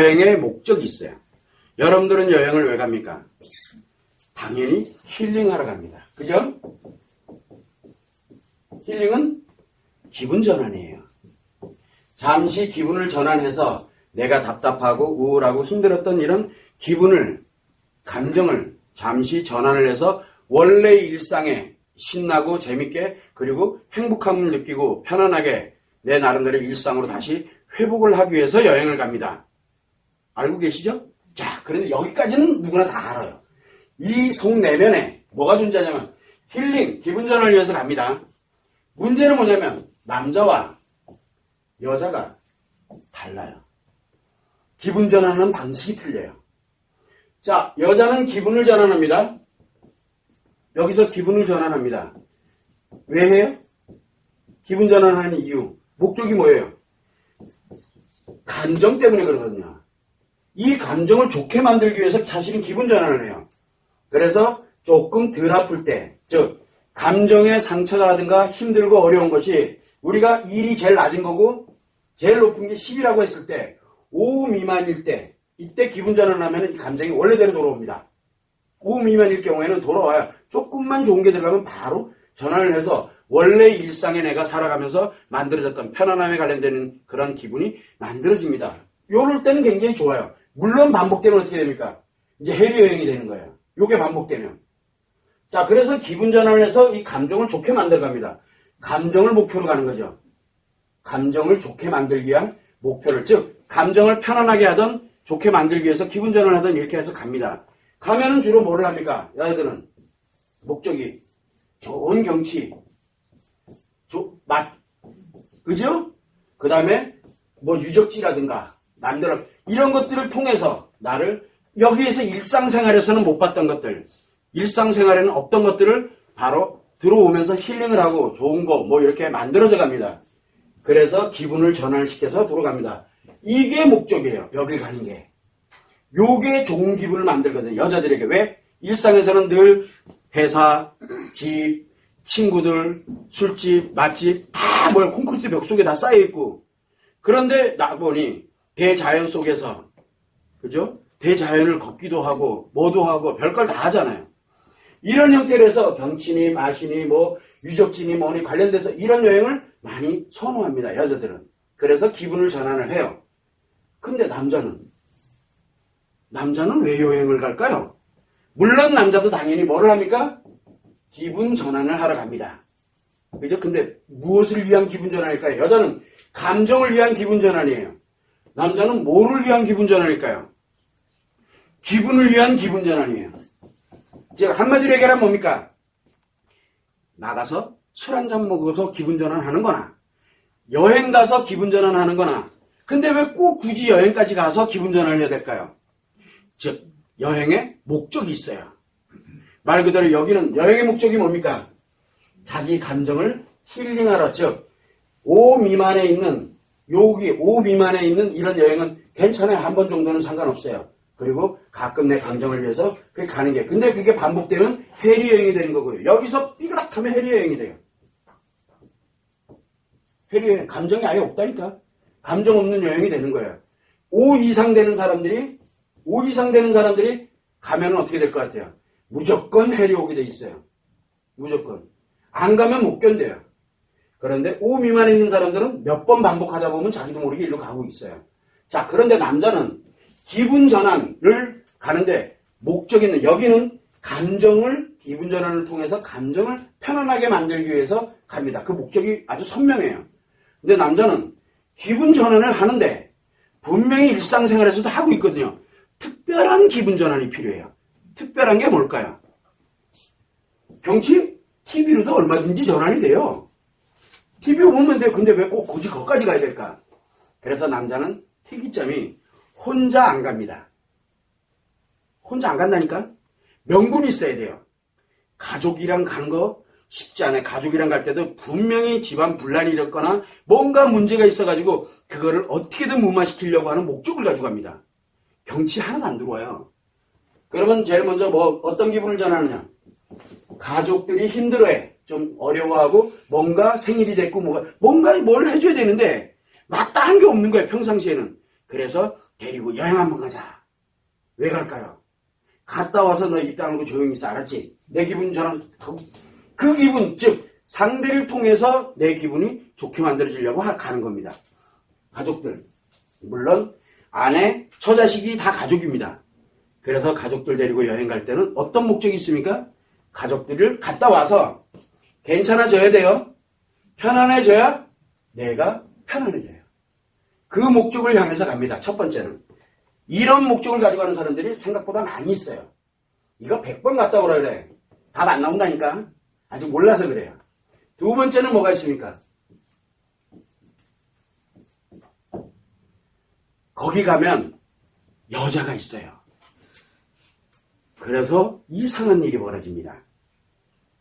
여행의 목적이 있어요. 여러분들은 여행을 왜 갑니까? 당연히 힐링하러 갑니다. 그죠? 힐링은 기분 전환이에요. 잠시 기분을 전환해서 내가 답답하고 우울하고 힘들었던 이런 기분을, 감정을 잠시 전환을 해서 원래 일상에 신나고 재밌게 그리고 행복함을 느끼고 편안하게 내 나름대로 일상으로 다시 회복을 하기 위해서 여행을 갑니다. 알고 계시죠? 자, 그런데 여기까지는 누구나 다 알아요. 이 속 내면에 뭐가 존재하냐면 힐링, 기분 전환을 위해서 갑니다. 문제는 뭐냐면 남자와 여자가 달라요. 기분 전환하는 방식이 틀려요. 자, 여자는 기분을 전환합니다. 여기서 기분을 전환합니다. 왜 해요? 기분 전환하는 이유, 목적이 뭐예요? 감정 때문에 그러거든요. 이 감정을 좋게 만들기 위해서 자신은 기분 전환을 해요. 그래서 조금 덜 아플 때, 즉 감정의 상처라든가 힘들고 어려운 것이 우리가 1이 제일 낮은 거고 제일 높은 게 10이라고 했을 때 5 미만일 때 이때 기분 전환하면 이 감정이 원래대로 돌아옵니다. 5 미만일 경우에는 돌아와요. 조금만 좋은 게 들어가면 바로 전환을 해서 원래 일상에 내가 살아가면서 만들어졌던 편안함에 관련되는 그런 기분이 만들어집니다. 요럴 때는 굉장히 좋아요. 물론 반복되면 어떻게 됩니까? 이제 해리 여행이 되는 거예요. 요게 반복되면. 자, 그래서 기분 전환을 해서 이 감정을 좋게 만들어갑니다. 감정을 목표로 가는 거죠. 감정을 좋게 만들기 위한 목표를, 즉 감정을 편안하게 하던 좋게 만들기 위해서 기분 전환을 하던 이렇게 해서 갑니다. 가면은 주로 뭐를 합니까? 여자들은 목적이 좋은 경치, 맛, 그죠? 그 다음에 뭐 유적지라든가 남들 이런 것들을 통해서 나를 여기에서 일상생활에서는 못 봤던 것들, 일상생활에는 없던 것들을 바로 들어오면서 힐링을 하고 좋은 거 뭐 이렇게 만들어져 갑니다. 그래서 기분을 전환시켜서 돌아갑니다. 이게 목적이에요. 여길 가는 게. 요게 좋은 기분을 만들거든요. 여자들에게. 왜? 일상에서는 늘 회사, 집, 친구들, 술집, 맛집 다 뭐야 콘크리트 벽 속에 다 쌓여있고 그런데 나 보니 대자연 속에서 그죠? 대자연을 걷기도 하고 뭐도 하고 별걸 다 하잖아요. 이런 형태로 해서 경치니 맛이니 뭐 유적지니 뭐니 관련돼서 이런 여행을 많이 선호합니다. 여자들은. 그래서 기분을 전환을 해요. 근데 남자는 왜 여행을 갈까요? 물론 남자도 당연히 뭐를 합니까? 기분 전환을 하러 갑니다. 그죠? 근데 무엇을 위한 기분 전환일까요? 여자는 감정을 위한 기분 전환이에요. 남자는 뭐를 위한 기분 전환일까요? 기분을 위한 기분 전환이에요. 제가 한마디로 얘기하면 뭡니까? 나가서 술 한잔 먹어서 기분 전환하는 거나 여행 가서 기분 전환하는 거나 근데 왜 꼭 굳이 여행까지 가서 기분 전환을 해야 될까요? 즉 여행의 목적이 있어요. 말 그대로 여기는 여행의 목적이 뭡니까? 자기 감정을 힐링하러 즉 5 미만에 있는 여기 5 미만에 있는 이런 여행은 괜찮아요. 한 번 정도는 상관없어요. 그리고 가끔 내 감정을 위해서 그게 가는 게 근데 그게 반복되면 해리 여행이 되는 거고요. 여기서 삐그락하면 해리 여행이 돼요. 해리 여행 감정이 아예 없다니까. 감정 없는 여행이 되는 거예요. 5 이상 되는 사람들이 가면은 어떻게 될 것 같아요? 무조건 해리 오게 돼 있어요. 무조건. 안 가면 못 견뎌요. 그런데 5 미만에 있는 사람들은 몇 번 반복하다 보면 자기도 모르게 일로 가고 있어요. 자, 그런데 남자는 기분 전환을 가는데 목적이 있는 여기는 감정을 기분 전환을 통해서 감정을 편안하게 만들기 위해서 갑니다. 그 목적이 아주 선명해요. 근데 남자는 기분 전환을 하는데 분명히 일상생활에서도 하고 있거든요. 특별한 기분 전환이 필요해요. 특별한 게 뭘까요? 경치? TV로도 얼마든지 전환이 돼요. TV 보면 돼요. 근데 왜 꼭 굳이 거기까지 가야 될까? 그래서 남자는 특이점이 혼자 안 갑니다. 혼자 안 간다니까? 명분이 있어야 돼요. 가족이랑 간 거 쉽지 않아요. 가족이랑 갈 때도 분명히 집안 분란이 일었거나 뭔가 문제가 있어가지고 그거를 어떻게든 무마시키려고 하는 목적을 가지고 갑니다. 경치 하나도 안 들어와요. 그러면 제일 먼저 뭐 어떤 기분을 전하느냐? 가족들이 힘들어해. 좀 어려워하고 뭔가 생일이 됐고 뭔가 뭘 해줘야 되는데 마땅한 게 없는 거예요. 평상시에는. 그래서 데리고 여행 한번 가자. 왜 갈까요? 갔다 와서 너 입 다물고 조용히 있어. 알았지? 내 기분 전환, 그 기분, 즉 상대를 통해서 내 기분이 좋게 만들어지려고 가는 겁니다. 가족들, 물론 아내, 처자식이 다 가족입니다. 그래서 가족들 데리고 여행 갈 때는 어떤 목적이 있습니까? 가족들을 갔다 와서 괜찮아져야 돼요. 편안해져야 내가 편안해져요. 그 목적을 향해서 갑니다. 첫 번째는. 이런 목적을 가지고 가는 사람들이 생각보다 많이 있어요. 이거 100번 갔다 오라 그래. 답 안 나온다니까. 아직 몰라서 그래요. 두 번째는 뭐가 있습니까? 거기 가면 여자가 있어요. 그래서 이상한 일이 벌어집니다.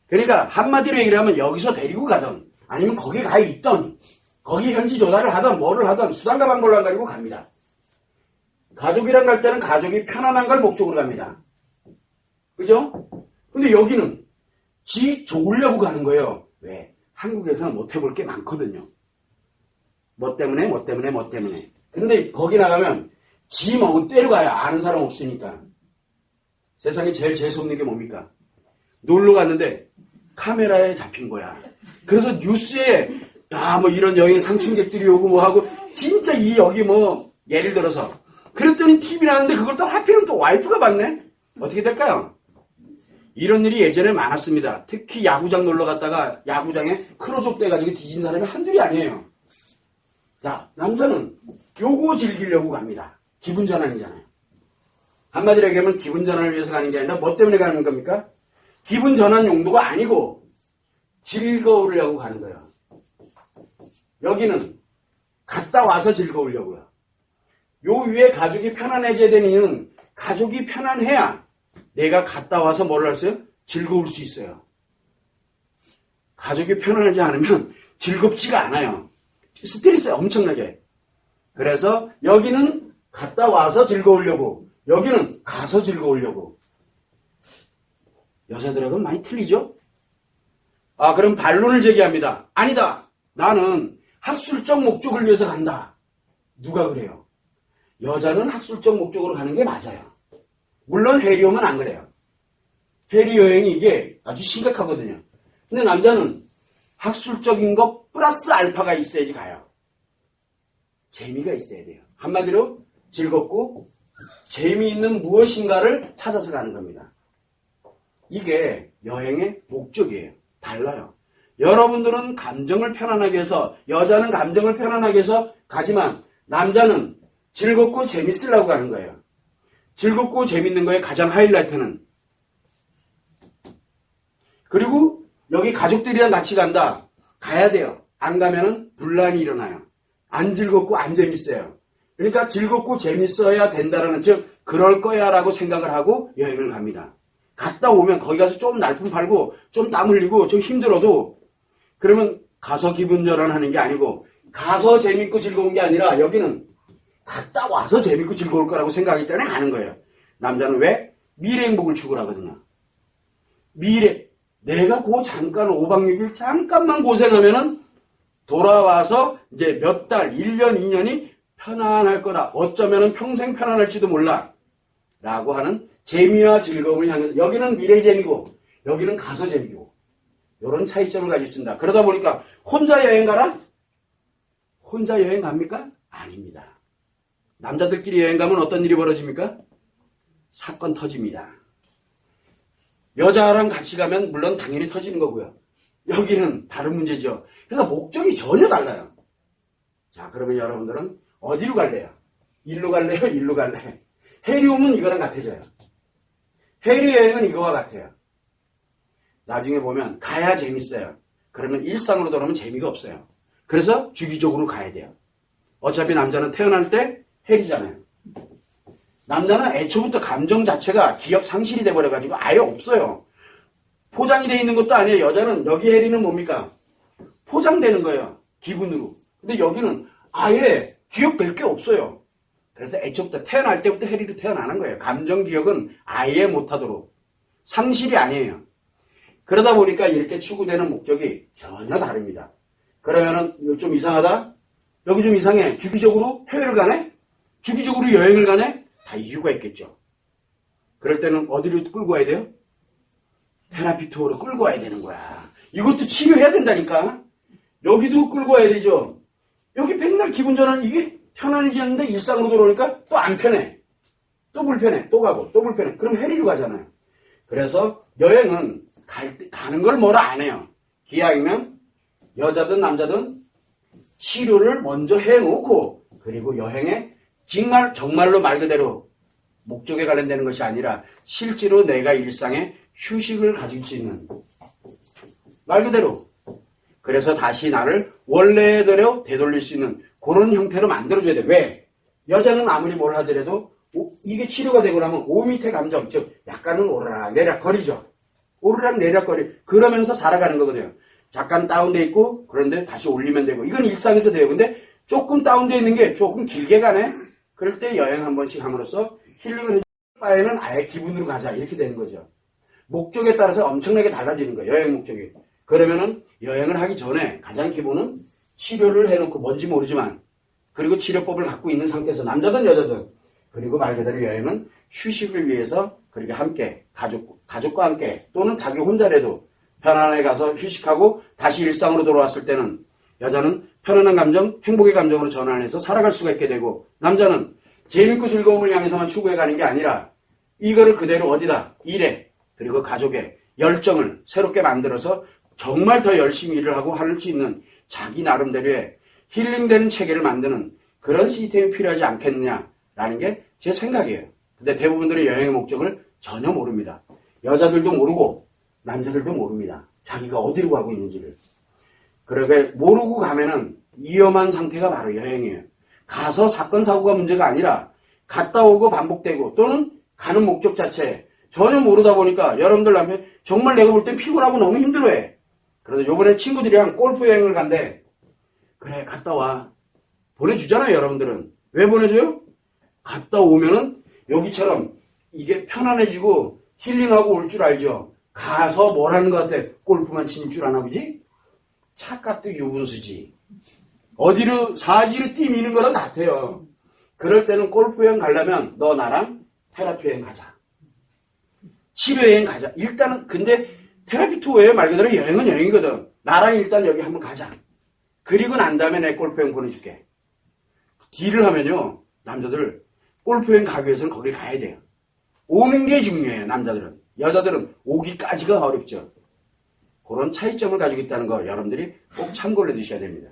그러니까 한마디로 얘기를 하면 여기서 데리고 가던 아니면 거기 가 있던 거기 현지 조사를 하던 뭐를 하던 수단과 방법을 안 가지고 갑니다. 가족이랑 갈 때는 가족이 편안한 걸 목적으로 갑니다. 그죠? 근데 여기는 지 좋으려고 가는 거예요. 왜? 한국에서는 못 해볼 게 많거든요. 뭐 때문에? 근데 거기 나가면 지 먹은 때로 가요. 아는 사람 없으니까. 세상에 제일 재수없는 게 뭡니까? 놀러 갔는데 카메라에 잡힌 거야. 그래서 뉴스에 뭐 이런 여행 상층객들이 오고 뭐 하고 진짜 여기 뭐 예를 들어서 그랬더니 TV 나왔는데 그걸 또 하필은 또 와이프가 봤네? 어떻게 될까요? 이런 일이 예전에 많았습니다. 특히 야구장 놀러 갔다가 야구장에 크로즈업 돼가지고 뒤진 사람이 한둘이 아니에요. 자, 남자는 요거 즐기려고 갑니다. 기분 전환이잖아요. 한마디로 얘기하면 기분 전환을 위해서 가는 게 아니라 뭐 때문에 가는 겁니까? 기분 전환 용도가 아니고 즐거우려고 가는 거예요. 여기는 갔다 와서 즐거우려고요. 요 위에 가족이 편안해져야 되는 이유는 가족이 편안해야 내가 갔다 와서 뭘 할 수 있어요? 즐거울 수 있어요. 가족이 편안하지 않으면 즐겁지가 않아요. 스트레스가 엄청나게. 그래서 여기는 갔다 와서 즐거우려고, 여기는 가서 즐거우려고. 여자들하고는 많이 틀리죠? 그럼 반론을 제기합니다. 아니다. 나는 학술적 목적을 위해서 간다. 누가 그래요? 여자는 학술적 목적으로 가는 게 맞아요. 물론 해리 오면 안 그래요. 해리 여행이 이게 아주 심각하거든요. 근데 남자는 학술적인 것 플러스 알파가 있어야지 가요. 재미가 있어야 돼요. 한마디로 즐겁고 재미있는 무엇인가를 찾아서 가는 겁니다. 이게 여행의 목적이에요. 달라요. 여러분들은 감정을 편안하게 해서, 여자는 감정을 편안하게 해서 가지만 남자는 즐겁고 재밌으려고 가는 거예요. 즐겁고 재밌는 거에 가장 하이라이트는, 그리고 여기 가족들이랑 같이 간다. 가야 돼요. 안 가면은 분란이 일어나요. 안 즐겁고 안 재밌어요. 그러니까 즐겁고 재밌어야 된다라는, 즉 그럴 거야 라고 생각을 하고 여행을 갑니다. 갔다 오면 거기 가서 좀 날품 팔고 좀 땀 흘리고 좀 힘들어도, 그러면 가서 기분 전환하는 게 아니고 가서 재밌고 즐거운 게 아니라 여기는 갔다 와서 재밌고 즐거울 거라고 생각하기 때문에 가는 거예요. 남자는 왜? 미래 행복을 추구하거든요. 미래, 내가 잠깐 5박 6일 잠깐만 고생하면은 돌아와서 이제 몇 달, 1년, 2년이 편안할 거다. 어쩌면은 평생 편안할지도 몰라. 라고 하는 재미와 즐거움을 향해서, 여기는 미래 재미고 여기는 가서 재미고, 이런 차이점을 가지고 있습니다. 그러다 보니까 혼자 여행 가라? 혼자 여행 갑니까? 아닙니다. 남자들끼리 여행 가면 어떤 일이 벌어집니까? 사건 터집니다. 여자랑 같이 가면 물론 당연히 터지는 거고요. 여기는 다른 문제죠. 그래서 목적이 전혀 달라요. 자, 그러면 여러분들은 어디로 갈래요? 일로 갈래요? 일로 갈래요? 해리 오면 이거랑 같아져요. 해리 여행은 이거와 같아요. 나중에 보면 가야 재밌어요. 그러면 일상으로 돌아오면 재미가 없어요. 그래서 주기적으로 가야 돼요. 어차피 남자는 태어날 때 해리잖아요. 남자는 애초부터 감정 자체가 기억 상실이 돼버려가지고 아예 없어요. 포장이 돼 있는 것도 아니에요. 여자는, 여기 해리는 뭡니까? 포장되는 거예요. 기분으로. 근데 여기는 아예 기억될 게 없어요. 그래서 애초부터 태어날 때부터 해리로 태어나는 거예요. 감정 기억은 아예 못하도록. 상실이 아니에요. 그러다 보니까 이렇게 추구되는 목적이 전혀 다릅니다. 그러면은 좀 이상하다? 여기 좀 이상해. 주기적으로 해외를 가네? 주기적으로 여행을 가네? 다 이유가 있겠죠. 그럴 때는 어디로 끌고 와야 돼요? 테라피 투어로 끌고 와야 되는 거야. 이것도 치료해야 된다니까. 여기도 끌고 와야 되죠. 여기 맨날 기분 전환, 이게 편안해지 않는데 일상으로 들어오니까 또 안 편해. 또 불편해. 또 가고, 또 불편해. 그럼 해리로 가잖아요. 그래서 여행은 가는 걸 뭐라 안 해요. 기왕이면 여자든 남자든 치료를 먼저 해놓고, 그리고 여행에 정말로 말 그대로 목적에 관련되는 것이 아니라 실제로 내가 일상에 휴식을 가질 수 있는, 말 그대로, 그래서 다시 나를 원래대로 되돌릴 수 있는 그런 형태로 만들어줘야 돼. 왜? 여자는 아무리 뭘 하더라도 이게 치료가 되고 나면 5밑의 감정, 즉 약간은 오르락내리락거리죠. 오르락내리락거리. 그러면서 살아가는 거거든요. 잠깐 다운돼 있고 그런데 다시 올리면 되고, 이건 일상에서 돼요. 근데 조금 다운돼 있는 게 조금 길게 가네? 그럴 때 여행 한 번씩 함으로써 힐링을 해줄 바에는 아예 기분으로 가자, 이렇게 되는 거죠. 목적에 따라서 엄청나게 달라지는 거예요. 여행 목적이. 그러면은 여행을 하기 전에 가장 기본은 치료를 해놓고, 뭔지 모르지만, 그리고 치료법을 갖고 있는 상태에서 남자든 여자든, 그리고 말 그대로 여행은 휴식을 위해서, 그렇게 함께 가족과 함께 또는 자기 혼자라도 편안하게 가서 휴식하고 다시 일상으로 돌아왔을 때는 여자는 편안한 감정, 행복의 감정으로 전환해서 살아갈 수가 있게 되고, 남자는 재밌고 즐거움을 향해서만 추구해 가는 게 아니라 이거를 그대로 어디다, 일에 그리고 가족에 열정을 새롭게 만들어서 정말 더 열심히 일을 하고 할 수 있는 자기 나름대로의 힐링되는 체계를 만드는 그런 시스템이 필요하지 않겠느냐라는 게 제 생각이에요. 근데 대부분들의 여행의 목적을 전혀 모릅니다. 여자들도 모르고 남자들도 모릅니다. 자기가 어디로 가고 있는지를. 그러게 모르고 가면은 위험한 상태가 바로 여행이에요. 가서 사건 사고가 문제가 아니라 갔다 오고 반복되고, 또는 가는 목적 자체에 전혀 모르다 보니까 여러분들 남편 정말 내가 볼 땐 피곤하고 너무 힘들어해. 그래서 요번에 친구들이랑 골프 여행을 간대. 그래, 갔다 와. 보내주잖아요, 여러분들은. 왜 보내줘요? 갔다 오면은 여기처럼 이게 편안해지고 힐링하고 올 줄 알죠. 가서 뭘 하는 것 같아? 골프만 치는 줄 아나 보지? 착각도 유분수지. 어디로 사지로 뛰미는 거랑 같아요. 그럴 때는 골프 여행 가려면 너 나랑 테라피 여행 가자. 치료 여행 가자. 일단은 근데 테라피 투어예요. 말 그대로 여행은 여행이거든. 나랑 일단 여기 한번 가자. 그리고 난 다음에 내 골프 여행 보내줄게. 딜을 하면요, 남자들 골프 여행 가기 위해서는 거길 가야 돼요. 오는 게 중요해요, 남자들은. 여자들은 오기까지가 어렵죠. 그런 차이점을 가지고 있다는 거 여러분들이 꼭 참고를 해두셔야 됩니다.